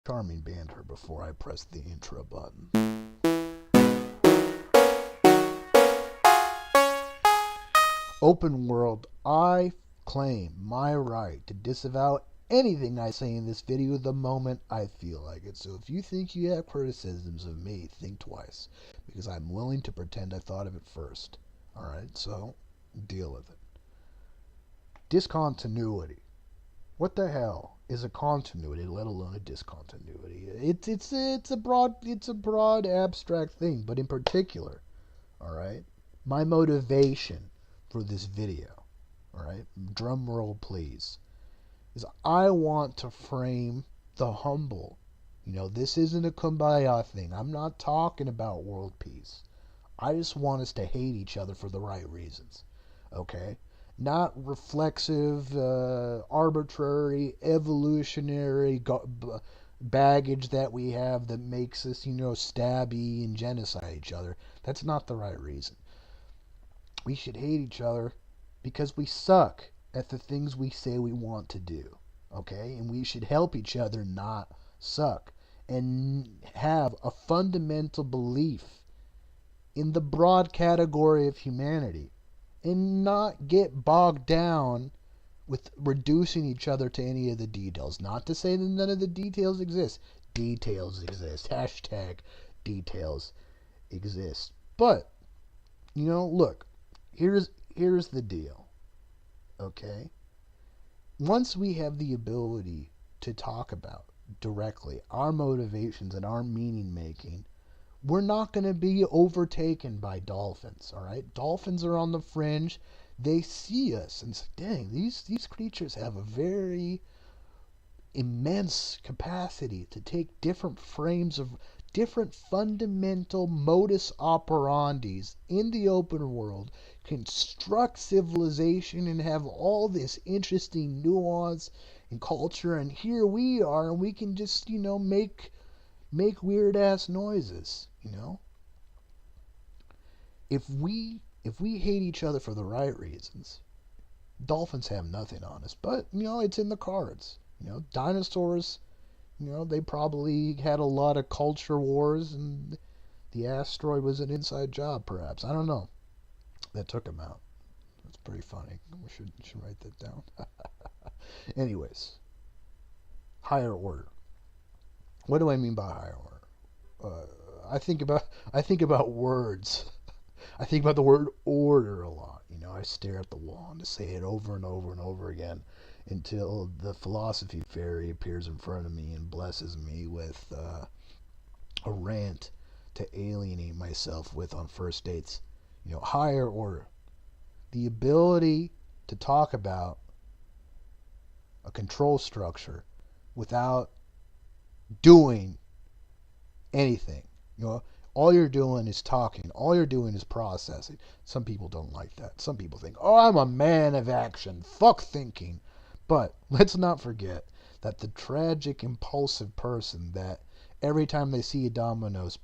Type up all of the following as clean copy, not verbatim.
Charming banter before I press the intro button. Open world, I claim my right to disavow anything I say in this video the moment I feel like it. So if you think you have criticisms of me, think twice, because I'm willing to pretend I thought of it first. Alright, so deal with it. Discontinuity. What the hell is a continuity, let alone a discontinuity? It's a broad abstract thing, but in particular, all right, my motivation for this video, all right, drum roll please, is I want to frame the humble. This isn't a kumbaya thing. I'm not talking about world peace. I just want us to hate each other for the right reasons. Okay? Not reflexive, arbitrary, evolutionary baggage that we have that makes us, stabby and genocide each other. That's not the right reason. We should hate each other because we suck at the things we say we want to do. Okay? And we should help each other not suck and have a fundamental belief in the broad category of humanity and not get bogged down with reducing each other to any of the details. Not to say that none of the details exist. Details exist. Hashtag details exist. But, look, here's the deal. Okay? Once we have the ability to talk about directly our motivations and our meaning making, we're not going to be overtaken by dolphins, all right? Dolphins are on the fringe. They see us and say, dang, these creatures have a very immense capacity to take different frames of different fundamental modus operandis in the open world, construct civilization, and have all this interesting nuance and culture. And here we are, and we can just, make weird ass noises. If we hate each other for the right reasons, dolphins have nothing on us. But it's in the cards. Dinosaurs, they probably had a lot of culture wars, and the asteroid was an inside job, perhaps. I don't know. That took them out. That's pretty funny. We should write that down. Anyways, higher order. What do I mean by higher order? I think about words. I think about the word order a lot. I stare at the wall and just say it over and over and over again until the philosophy fairy appears in front of me and blesses me with a rant to alienate myself with on first dates. Higher order. The ability to talk about a control structure without doing anything. All you're doing is talking. All you're doing is processing. Some people don't like that. Some people think, oh, I'm a man of action. Fuck thinking. But let's not forget that the tragic, impulsive person that every time they see a Domino's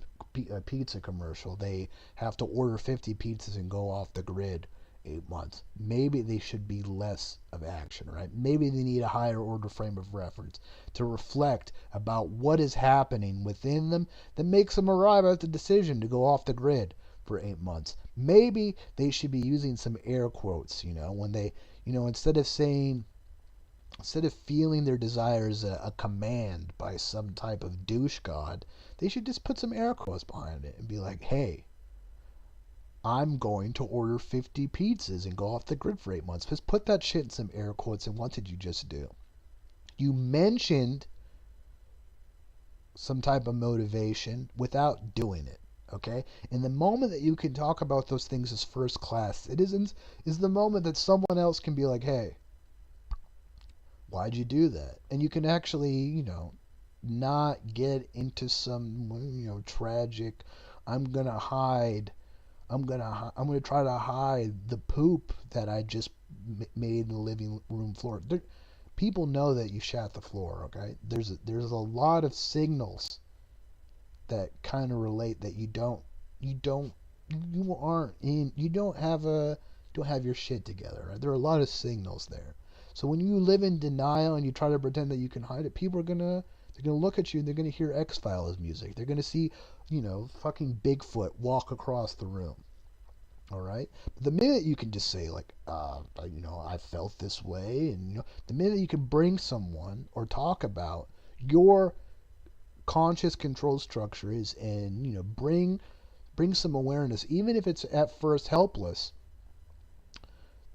pizza commercial, they have to order 50 pizzas and go off the grid 8 months. Maybe they should be less of action, right? Maybe they need a higher order frame of reference to reflect about what is happening within them that makes them arrive at the decision to go off the grid for 8 months. Maybe they should be using some air quotes, when they, instead of feeling their desires a command by some type of douche god, they should just put some air quotes behind it and be like, hey, I'm going to order 50 pizzas and go off the grid for 8 months. Just put that shit in some air quotes. And what did you just do? You mentioned some type of motivation without doing it. Okay? And the moment that you can talk about those things as first class citizens is the moment that someone else can be like, hey, why'd you do that? And you can actually, not get into some, tragic, I'm going to try to hide the poop that I just made in the living room floor. People know that you shat the floor, okay? There's a lot of signals that kind of relate that you don't have your shit together, right? There are a lot of signals there. So when you live in denial and you try to pretend that you can hide it, They're going to look at you and they're going to hear X-Files music. They're going to see, fucking Bigfoot walk across the room. All right. But the minute you can just say like, I felt this way, and the minute you can bring someone or talk about your conscious control structure is, and bring some awareness, even if it's at first helpless,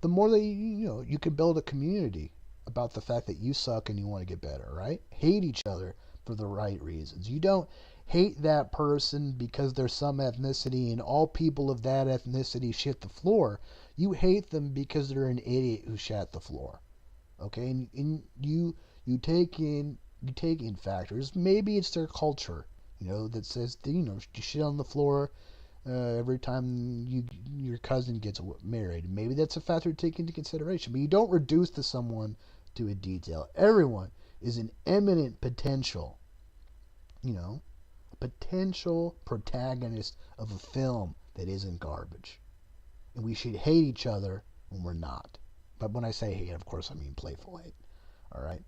the more that you can build a community about the fact that you suck and you want to get better, right? Hate each other for the right reasons. You don't hate that person because there's some ethnicity and all people of that ethnicity shit the floor. You hate them because they're an idiot who shat the floor. Okay? And you take in factors. Maybe it's their culture, that says you shit on the floor every time your cousin gets married. Maybe that's a factor to take into consideration. But you don't reduce to someone to a detail. Everyone is an eminent potential, potential protagonist of a film that isn't garbage. And we should hate each other when we're not. But when I say hate, of course, I mean playful hate. All right?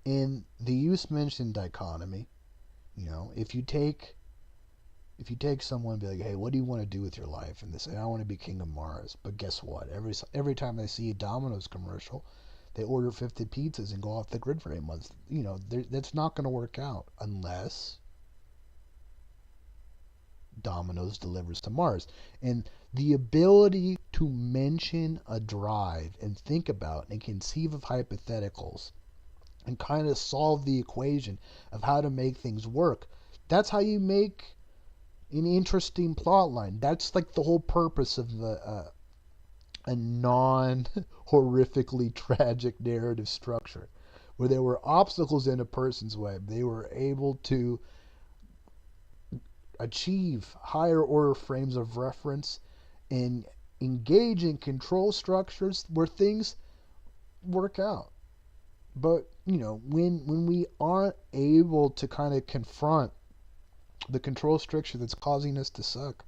In the use mentioned dichotomy, if you take someone and be like, hey, what do you want to do with your life? And they say, I want to be king of Mars. But guess what? Every time they see a Domino's commercial, they order 50 pizzas and go off the grid for 8 months. That's not going to work out unless Domino's delivers to Mars. And the ability to mention a drive and think about and conceive of hypotheticals and kind of solve the equation of how to make things work, that's how you make an interesting plot line. That's like the whole purpose of a non-horrifically tragic narrative structure. Where there were obstacles in a person's way, they were able to achieve higher order frames of reference and engage in control structures where things work out. But, when we aren't able to kind of confront the control structure that's causing us to suck,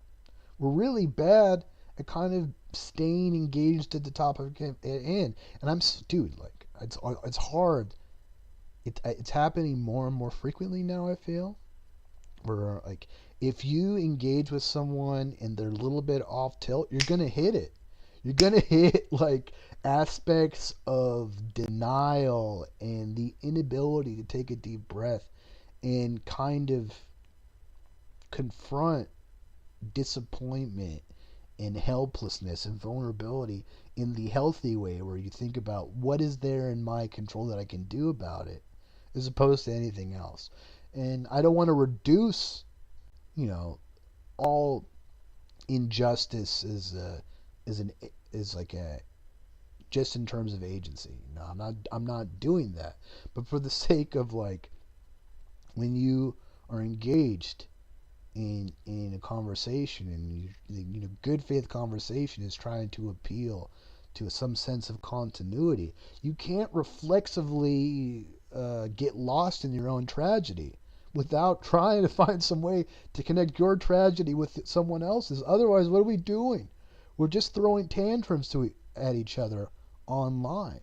we're really bad at kind of staying engaged at the top of the end. And it's hard. It's happening more and more frequently now, I feel. Where, like, if you engage with someone and they're a little bit off tilt, you're going to hit it. You're going to hit, like, aspects of denial and the inability to take a deep breath and kind of confront disappointment and helplessness and vulnerability in the healthy way, where you think about what is there in my control that I can do about it, as opposed to anything else. And I don't want to reduce, all injustice is like a just in terms of agency. No, I'm not doing that. But for the sake of, like, when you are engaged in a conversation, and good faith conversation is trying to appeal to some sense of continuity, you can't reflexively get lost in your own tragedy without trying to find some way to connect your tragedy with someone else's. Otherwise, what are we doing? We're just throwing tantrums at each other online.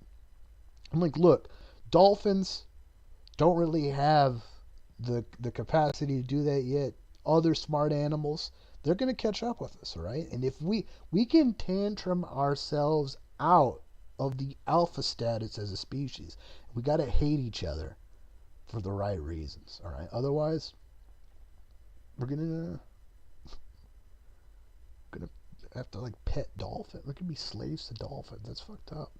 I'm like, look, dolphins don't really have the capacity to do that yet. Other smart animals, they're going to catch up with us, right? And if we can tantrum ourselves out of the alpha status as a species, we got to hate each other for the right reasons, all right? Otherwise, we're gonna have to, like, pet dolphins. We're gonna be slaves to dolphins. That's fucked up.